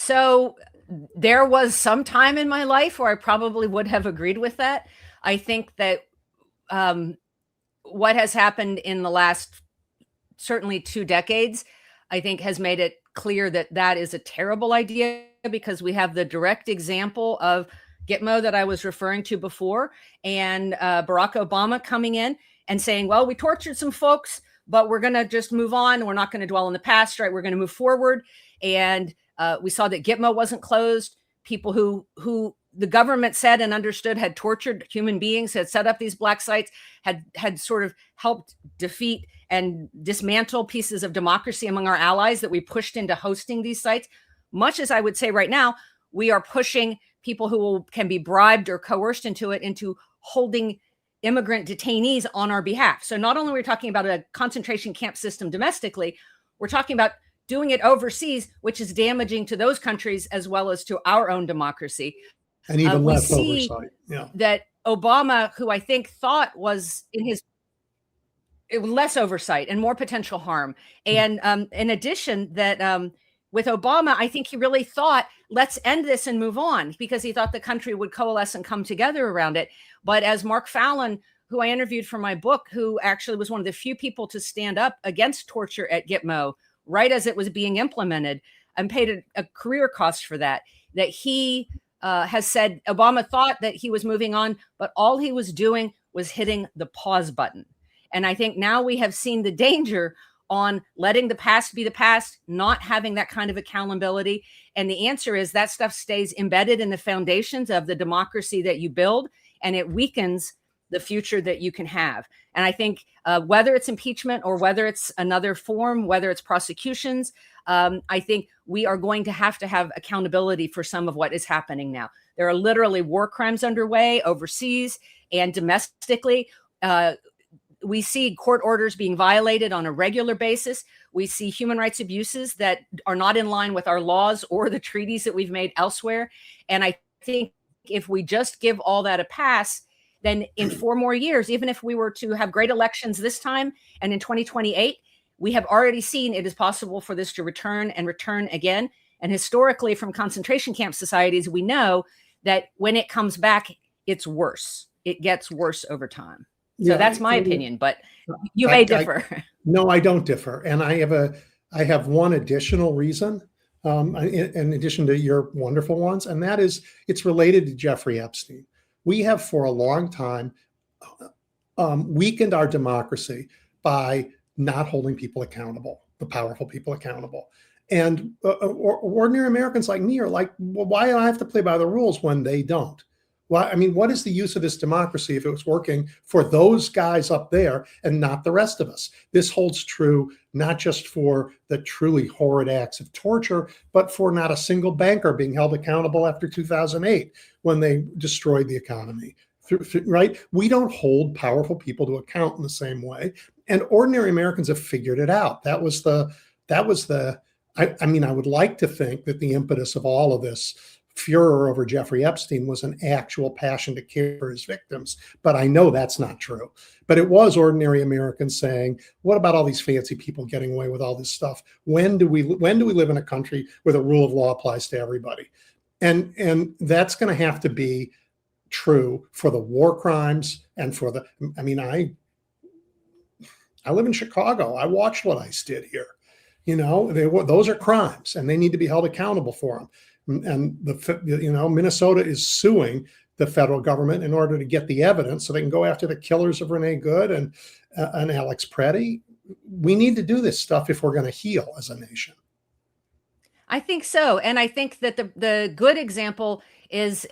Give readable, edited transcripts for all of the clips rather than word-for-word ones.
So there was some time in my life where I probably would have agreed with that. I think that what has happened in the last certainly 2 decades, I think has made it clear that that is a terrible idea, because we have the direct example of Gitmo that I was referring to before, and Barack Obama coming in and saying, well, we tortured some folks, but we're going to just move on. We're not going to dwell in the past, right? We're going to move forward. And we saw that Gitmo wasn't closed. People who the government said and understood had tortured human beings, had set up these black sites, had sort of helped defeat and dismantle pieces of democracy among our allies that we pushed into hosting these sites. Much as I would say right now, we are pushing people who can be bribed or coerced into it, into holding immigrant detainees on our behalf. So not only are we talking about a concentration camp system domestically, we're talking about doing it overseas, which is damaging to those countries as well as to our own democracy. And even less oversight. Yeah. That Obama, who I think thought was less oversight and more potential harm. And in addition, that with Obama, I think he really thought, let's end this and move on, because he thought the country would coalesce and come together around it. But as Mark Fallon, who I interviewed for my book, who actually was one of the few people to stand up against torture at Gitmo right as it was being implemented, and paid a career cost for that he has said Obama thought that he was moving on, but all he was doing was hitting the pause button. And I think now we have seen the danger on letting the past be the past, not having that kind of accountability. And the answer is that stuff stays embedded in the foundations of the democracy that you build, and it weakens the future that you can have. And I think whether it's impeachment or whether it's another form, whether it's prosecutions, I think we are going to have accountability for some of what is happening now. There are literally war crimes underway overseas and domestically. We see court orders being violated on a regular basis. We see human rights abuses that are not in line with our laws or the treaties that we've made elsewhere. And I think if we just give all that a pass, then in 4 more years, even if we were to have great elections this time and in 2028, we have already seen it is possible for this to return and return again. And historically, from concentration camp societies, we know that when it comes back, it's worse. It gets worse over time. So that's my opinion, but you may differ. No, I don't differ. And I have one additional reason, in addition to your wonderful ones, and that is it's related to Jeffrey Epstein. We have for a long time weakened our democracy by not holding people accountable, the powerful people accountable. And ordinary Americans like me are like, well, why do I have to play by the rules when they don't? Well, I mean, what is the use of this democracy if it was working for those guys up there and not the rest of us? This holds true not just for the truly horrid acts of torture, but for not a single banker being held accountable after 2008 when they destroyed the economy. Right? We don't hold powerful people to account in the same way. And ordinary Americans have figured it out. I mean, I would like to think that the impetus of all of this furor over Jeffrey Epstein was an actual passion to care for his victims. But I know that's not true. But it was ordinary Americans saying, what about all these fancy people getting away with all this stuff? When do we live in a country where the rule of law applies to everybody? And that's going to have to be true for the war crimes and for the, I mean, I live in Chicago. I watched what ICE did here. You know, those are crimes and they need to be held accountable for them. And Minnesota is suing the federal government in order to get the evidence so they can go after the killers of Renee Good and Alex Preddy. We need to do this stuff if we're going to heal as a nation. I think so. And I think that the Good example is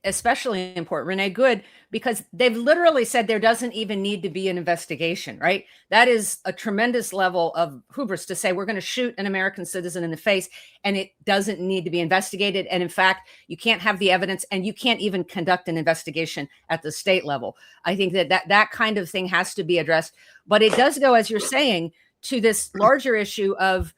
especially important, Renee Good, because they've literally said there doesn't even need to be an investigation, right? That is a tremendous level of hubris to say we're going to shoot an American citizen in the face and it doesn't need to be investigated. And in fact, you can't have the evidence and you can't even conduct an investigation at the state level. I think that kind of thing has to be addressed. But it does go, as you're saying, to this larger issue of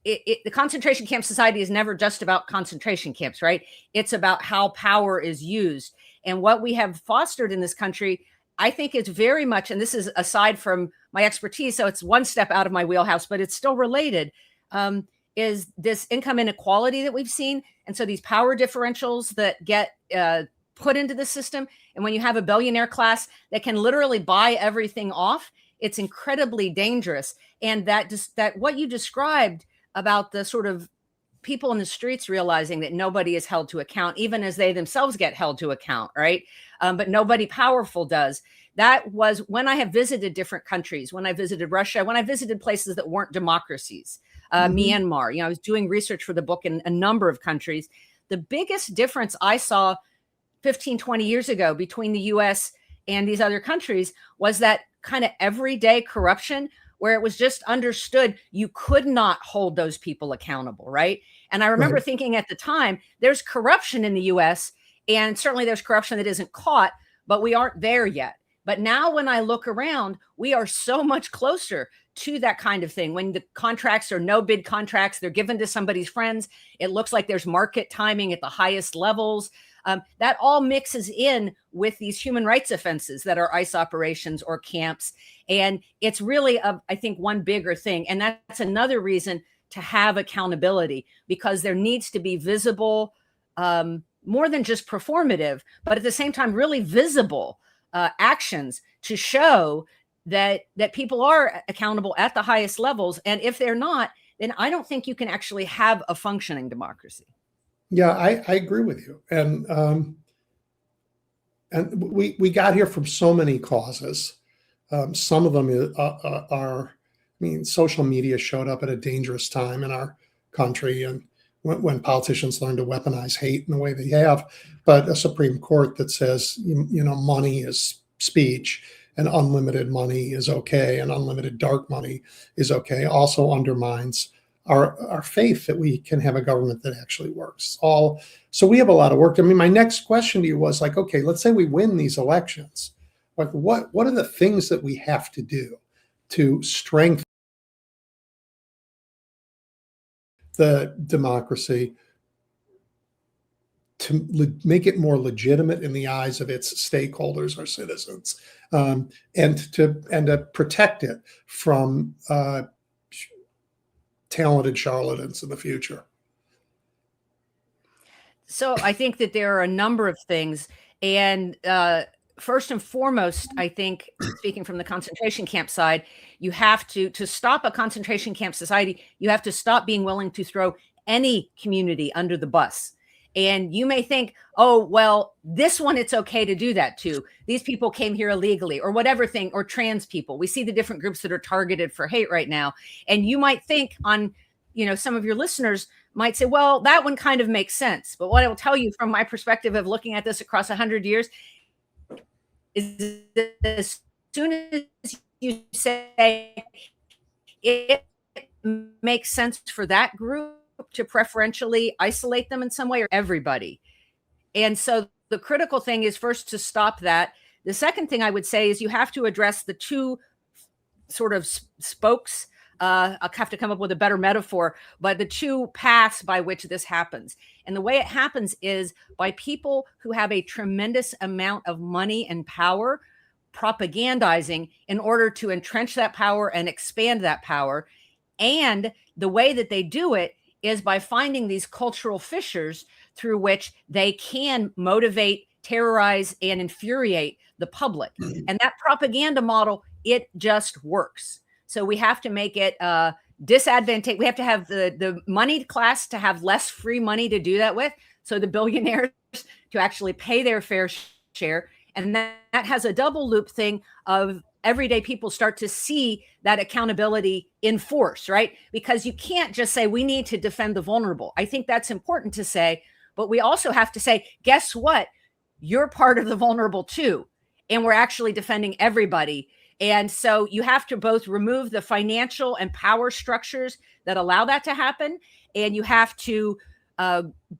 the concentration camp society is never just about concentration camps, right? It's about how power is used. And what we have fostered in this country, I think it's very much, and this is aside from my expertise, so it's one step out of my wheelhouse, but it's still related. is this income inequality that we've seen. And so these power differentials that get put into the system. And when you have a billionaire class that can literally buy everything off, it's incredibly dangerous. And that what you described about the sort of people in the streets realizing that nobody is held to account, even as they themselves get held to account, right? But nobody powerful does. That was when I have visited different countries, when I visited Russia, when I visited places that weren't democracies, Myanmar. I was doing research for the book in a number of countries. The biggest difference I saw 15, 20 years ago between the US and these other countries was that kind of everyday corruption, where it was just understood you could not hold those people accountable, right? And I remember thinking at the time, there's corruption in the US, and certainly there's corruption that isn't caught, but we aren't there yet. But now when I look around, we are so much closer to that kind of thing. When the contracts are no bid contracts, they're given to somebody's friends. It looks like there's market timing at the highest levels. That all mixes in with these human rights offenses that are ICE operations or camps. And it's really, I think, one bigger thing. And that's another reason to have accountability, because there needs to be visible, more than just performative, but at the same time, really visible actions to show that people are accountable at the highest levels. And if they're not, then I don't think you can actually have a functioning democracy. Yeah, I agree with you. And we got here from so many causes. Some of them are, social media showed up at a dangerous time in our country, and when politicians learn to weaponize hate in the way they have. But a Supreme Court that says, money is speech and unlimited money is okay and unlimited dark money is okay also undermines our faith that we can have a government that actually works. So we have a lot of work. My next question to you was like, okay, let's say we win these elections. Like, what are the things that we have to do to strengthen the democracy, to make it more legitimate in the eyes of its stakeholders or citizens, and to protect it from talented charlatans in the future? So I think that there are a number of things. And first and foremost, I think, speaking from the concentration camp side, you have to stop a concentration camp society, you have to stop being willing to throw any community under the bus. And you may think, oh, well, this one, it's okay to do that to. These people came here illegally or whatever thing, or trans people. We see the different groups that are targeted for hate right now. And you might think some of your listeners might say, well, that one kind of makes sense. But what I will tell you from my perspective of looking at this across 100 years is that as soon as you say it makes sense for that group to preferentially isolate them in some way, or everybody. And so the critical thing is first to stop that. The second thing I would say is you have to address the two sort of spokes. I'll have to come up with a better metaphor, but the two paths by which this happens. And the way it happens is by people who have a tremendous amount of money and power propagandizing in order to entrench that power and expand that power. And the way that they do it is by finding these cultural fissures through which they can motivate, terrorize, and infuriate the public. And that propaganda model, it just works. So we have to make it disadvantageous. We have to have the moneyed class to have less free money to do that with. So the billionaires to actually pay their fair share. And that has a double loop thing of everyday people start to see that accountability in force, right? Because you can't just say, we need to defend the vulnerable. I think that's important to say, but we also have to say, guess what? You're part of the vulnerable too. And we're actually defending everybody. And so you have to both remove the financial and power structures that allow that to happen. And you have to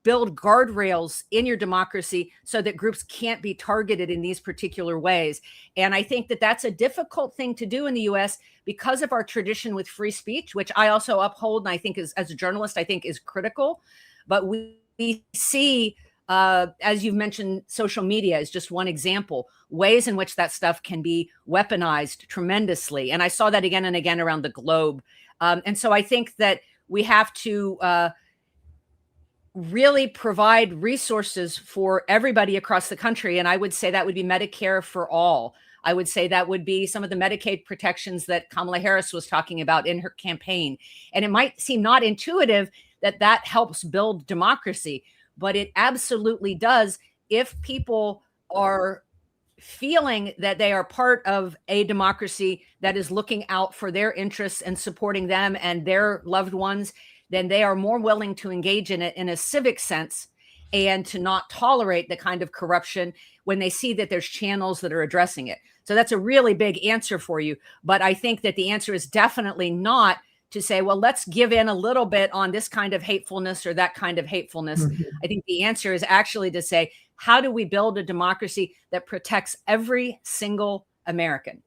build guardrails in your democracy so that groups can't be targeted in these particular ways. And I think that that's a difficult thing to do in the US because of our tradition with free speech, which I also uphold. And I think as a journalist, I think is critical. But we see, as you've mentioned, social media is just one example, ways in which that stuff can be weaponized tremendously. And I saw that again and again around the globe. And so I think that we have to really provide resources for everybody across the country. And I would say that would be Medicare for all. I would say that would be some of the Medicaid protections that Kamala Harris was talking about in her campaign. And it might seem not intuitive that that helps build democracy, but it absolutely does if people are feeling that they are part of a democracy that is looking out for their interests and supporting them and their loved ones. Then they are more willing to engage in it in a civic sense and to not tolerate the kind of corruption when they see that there's channels that are addressing it. So that's a really big answer for you. But I think that the answer is definitely not to say, well, let's give in a little bit on this kind of hatefulness or that kind of hatefulness. I think the answer is actually to say, how do we build a democracy that protects every single American?